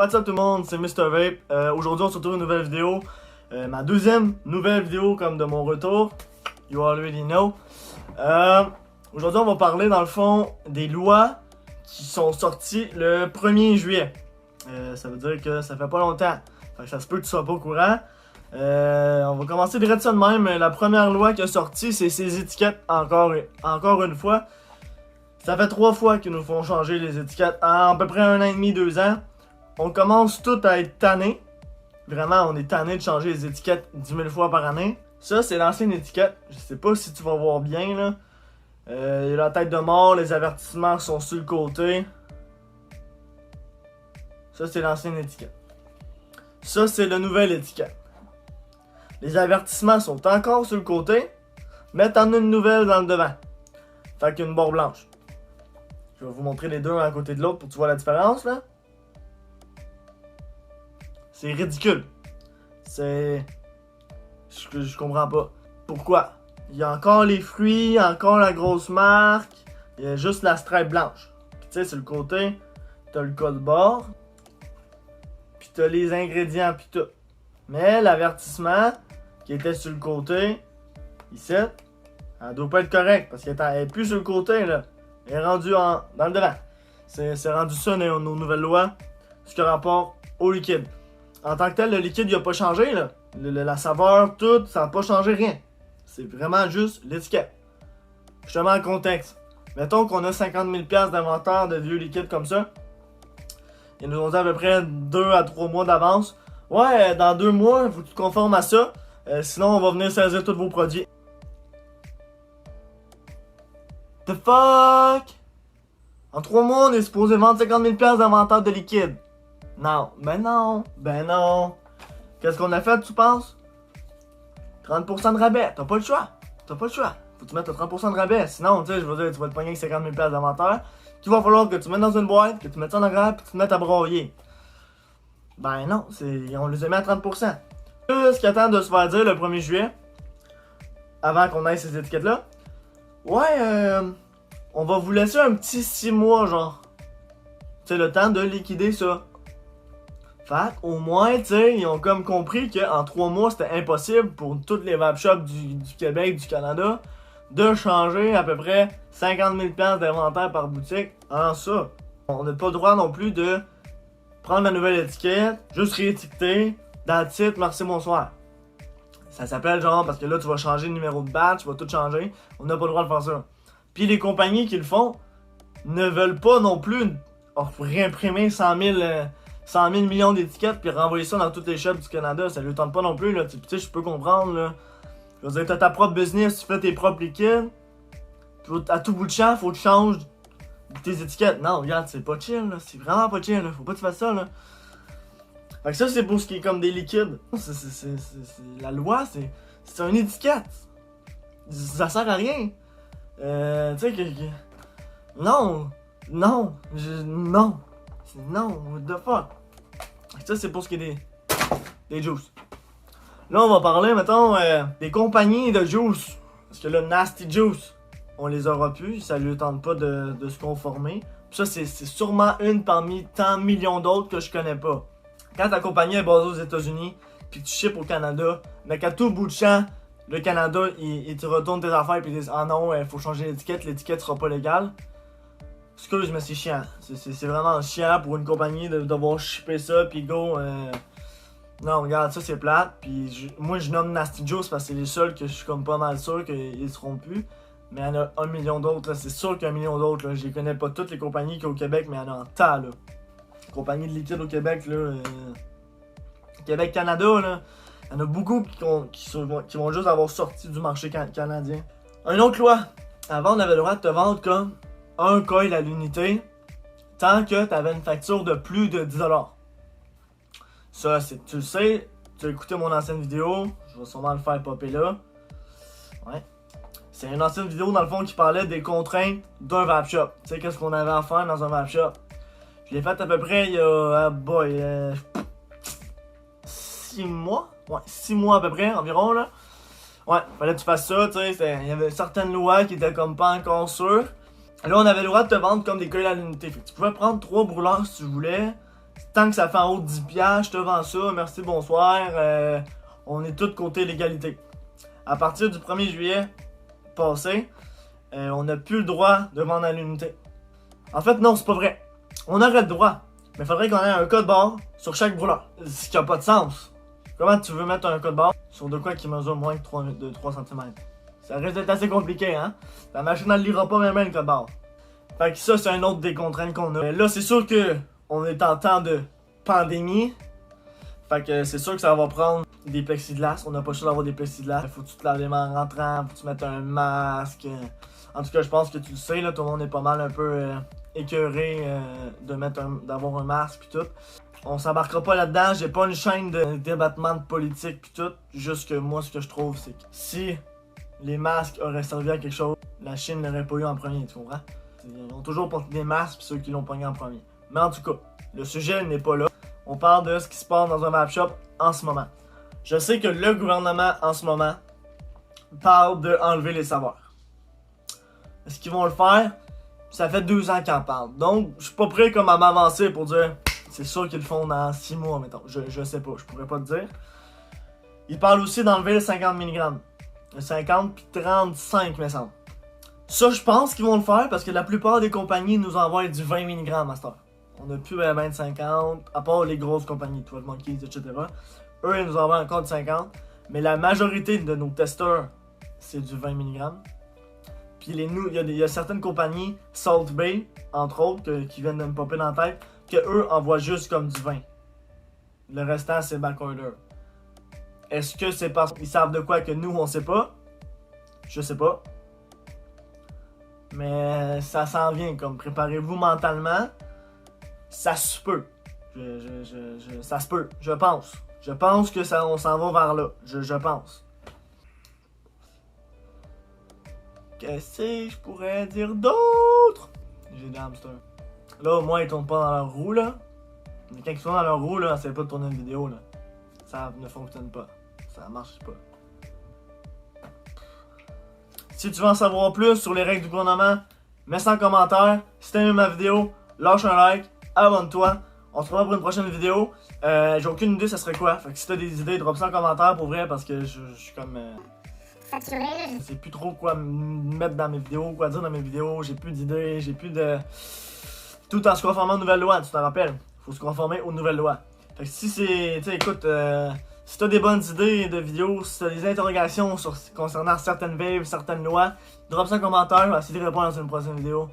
What's up tout le monde, c'est Mr. Vape. Aujourd'hui on se retrouve une nouvelle vidéo. Ma deuxième nouvelle vidéo comme de mon retour. You already know. Aujourd'hui on va parler dans le fond des lois qui sont sorties le 1er juillet. Ça veut dire que ça fait pas longtemps. Fait que ça se peut que tu sois pas au courant. On va commencer direct ça de même. La première loi qui a sorti, c'est ces étiquettes encore une fois. Ça fait 3 fois qu'ils nous font changer les étiquettes en à peu près 1 an et demi, 2 ans. On commence tout à être tanné. Vraiment, on est tanné de changer les étiquettes 10 000 fois par année. Ça, c'est l'ancienne étiquette. Je sais pas si tu vas voir bien là. Il y a la tête de mort, les avertissements sont sur le côté. Ça, c'est l'ancienne étiquette. Ça, c'est la nouvelle étiquette. Les avertissements sont encore sur le côté, mais t'en as une nouvelle dans le devant. Fait qu'une barre blanche. Je vais vous montrer les deux à côté de l'autre pour que tu vois la différence là. C'est ridicule. C'est... Je comprends pas. Pourquoi? Il y a encore les fruits, encore la grosse marque. Il y a juste la stripe blanche. Puis tu sais, sur le côté, t'as le code barre. Puis t'as les ingrédients puis tout. Mais l'avertissement qui était sur le côté, ici, elle doit pas être correcte parce qu'elle est plus sur le côté là. Elle est rendue dans le devant. C'est rendu ça nos nouvelles lois. Ce qui rapporte au liquide. En tant que tel, le liquide il a pas changé là. La saveur, tout, ça n'a pas changé rien. C'est vraiment juste l'étiquette. Je te mets en contexte. Mettons qu'on a 50 000$ d'inventaire de vieux liquides comme ça. Ils nous ont dit à peu près 2 à 3 mois d'avance. Ouais, dans 2 mois, il faut que tu te conformes à ça. Sinon, on va venir saisir tous vos produits. The fuck? En 3 mois, on est supposé vendre 50 000$ d'inventaire de liquide. Non, ben non. Qu'est-ce qu'on a fait, tu penses? 30% de rabais, t'as pas le choix. Faut que tu mettes 30% de rabais. Sinon, tu sais, je veux dire, tu vas te pogner avec 50 000$ d'inventaire. Qu'il va falloir que tu mettes dans une boîte, que tu mettes ça en arrière, puis tu te mettes à broyer. Ben non, on les a mis à 30%. Ce qui attend de se faire dire le 1er juillet, avant qu'on ait ces étiquettes-là, ouais, on va vous laisser un petit 6 mois, genre. C'est le temps de liquider ça. Fait au moins, tu sais, ils ont comme compris qu'en 3 mois, c'était impossible pour toutes les vape shops du Québec, du Canada, de changer à peu près 50 000$ d'inventaire par boutique en ça. On n'a pas le droit non plus de prendre la nouvelle étiquette, juste réétiqueter, that's it, merci, bonsoir. Ça s'appelle genre, parce que là, tu vas changer le numéro de batch, tu vas tout changer. On n'a pas le droit de faire ça. Puis les compagnies qui le font ne veulent pas non plus réimprimer 100 000 millions d'étiquettes puis renvoyer ça dans toutes les shops du Canada. Ça lui tente pas non plus, là. Tu sais, je peux comprendre, là. Je veux dire, t'as ta propre business, tu fais tes propres liquides. À tout bout de champ, faut que tu changes tes étiquettes. Non, regarde, c'est pas chill, là. C'est vraiment pas chill, là. Faut pas que tu fasses ça, là. Fait que ça, c'est pour ce qui est comme des liquides. La loi, c'est une étiquette. Ça sert à rien. Tu sais, non. Non, what the fuck. Ça, c'est pour ce qui est des juice. Là, on va parler, mettons, des compagnies de juice. Parce que là, Nasty Juice, on les aura plus. Ça lui tente pas de se conformer. Puis ça, c'est sûrement une parmi tant de millions d'autres que je connais pas. Quand ta compagnie est basée aux États-Unis, puis tu ships au Canada, mais qu'à tout bout de champ, le Canada, il te retourne tes affaires, puis ils disent « Ah non, faut changer l'étiquette sera pas légale. » Excuse, mais c'est chiant. C'est vraiment chiant pour une compagnie de devoir shipper ça, puis go. Non, regarde, ça c'est plate. Puis moi, je nomme Nasty Juice parce que c'est les seuls que je suis comme pas mal sûr qu'ils seront plus. Mais il y en a 1 million d'autres, c'est sûr qu'il y a 1 million d'autres. Je les connais pas toutes les compagnies qu'il y a au Québec, mais il y en a en tas, là. Compagnies de liquide au Québec, là. Québec, Canada, là. Il y en a beaucoup qui vont juste avoir sorti du marché canadien. Une autre loi. Avant, on avait le droit de te vendre comme un coil à l'unité tant que tu avais une facture de plus de 10$. Ça, tu le sais, tu as écouté mon ancienne vidéo, je vais sûrement le faire popper là. Ouais. C'est une ancienne vidéo dans le fond qui parlait des contraintes d'un vape shop. Tu sais, qu'est-ce qu'on avait à faire dans un vape shop. Je l'ai fait à peu près il y a 6 mois. Ouais, 6 mois à peu près environ là. Ouais, fallait que tu fasses ça, tu sais, il y avait certaines lois qui étaient comme pas encore sûres. Là, on avait le droit de te vendre comme des coils à l'unité. Tu pouvais prendre 3 brûleurs si tu voulais. Tant que ça fait en haut de 10$, je te vends ça, merci, bonsoir. On est tous côté l'égalité. À partir du 1er juillet passé, on n'a plus le droit de vendre à l'unité. En fait, non, c'est pas vrai. On aurait le droit, mais il faudrait qu'on ait un code barre sur chaque brûleur. Ce qui n'a pas de sens. Comment tu veux mettre un code barre sur de quoi qui mesure moins que 3 cm? Ça risque d'être assez compliqué, hein? La machine, elle lira pas même le code barre. Fait que ça, c'est un autre des contraintes qu'on a. Là, c'est sûr que on est en temps de pandémie. Fait que c'est sûr que ça va prendre des plexiglas. On n'a pas le choix d'avoir des plexiglas. Faut que tu te laves les mains en rentrant, faut que tu mettes un masque. En tout cas, je pense que tu le sais, là, tout le monde est pas mal un peu écœuré d'avoir un masque pis tout. On s'embarquera pas là-dedans, j'ai pas une chaîne de débattement de politique pis tout. Juste que moi, ce que je trouve, c'est que si les masques auraient servi à quelque chose, la Chine l'aurait pas eu en premier, tu comprends? Ils ont toujours porté des masques pis ceux qui l'ont pogné en premier. Mais en tout cas, le sujet n'est pas là. On parle de ce qui se passe dans un vape shop en ce moment. Je sais que le gouvernement, en ce moment, parle d'enlever les saveurs. Est-ce qu'ils vont le faire? Ça fait 2 ans qu'ils en parlent. Donc, je suis pas prêt comme à m'avancer pour dire c'est sûr qu'ils le font dans 6 mois, mettons. Je sais pas, je pourrais pas te dire. Ils parlent aussi d'enlever le 50 mg. Le 50 puis 35, me semble. Ça, je pense qu'ils vont le faire parce que la plupart des compagnies nous envoient du 20 mg à cette heure. On n'a plus ben de 50, à part les grosses compagnies, 12 Monkeys, etc. Eux, ils nous envoient encore du 50. Mais la majorité de nos testeurs, c'est du 20 mg. Puis il y a certaines compagnies, Salt Bay, entre autres, qui viennent de me popper dans la tête, que eux envoient juste comme du 20. Le restant, c'est backorder. Est-ce que c'est parce qu'ils savent de quoi que nous, on sait pas? Je sais pas. Mais ça s'en vient, comme préparez-vous mentalement. Ça se peut. Ça se peut, je pense. Je pense que on s'en va vers là. Je pense. Qu'est-ce que je pourrais dire d'autre? J'ai des hamsters. Là, au moins, ils tournent pas dans leur roue, là. Mais quand ils sont dans leur roue, là, c'est pas de tourner une vidéo, là. Ça ne fonctionne pas. Ça marche pas. Si tu veux en savoir plus sur les règles du gouvernement, mets ça en commentaire. Si t'as aimé ma vidéo, lâche un like, abonne-toi. On se revoit pour une prochaine vidéo. J'ai aucune idée ça serait quoi. Fait que si t'as des idées, drop ça en commentaire pour vrai parce que je suis comme... saturé. Je sais plus trop quoi mettre dans mes vidéos, quoi dire dans mes vidéos. J'ai plus d'idées, j'ai plus de... Tout en se conformant aux nouvelles lois, tu t'en rappelles. Faut se conformer aux nouvelles lois. Fait que si c'est... Tu sais, écoute... si t'as des bonnes idées de vidéos, si t'as des interrogations concernant certaines vapes, certaines lois, drop ça en commentaire, on va essayer de répondre dans une prochaine vidéo.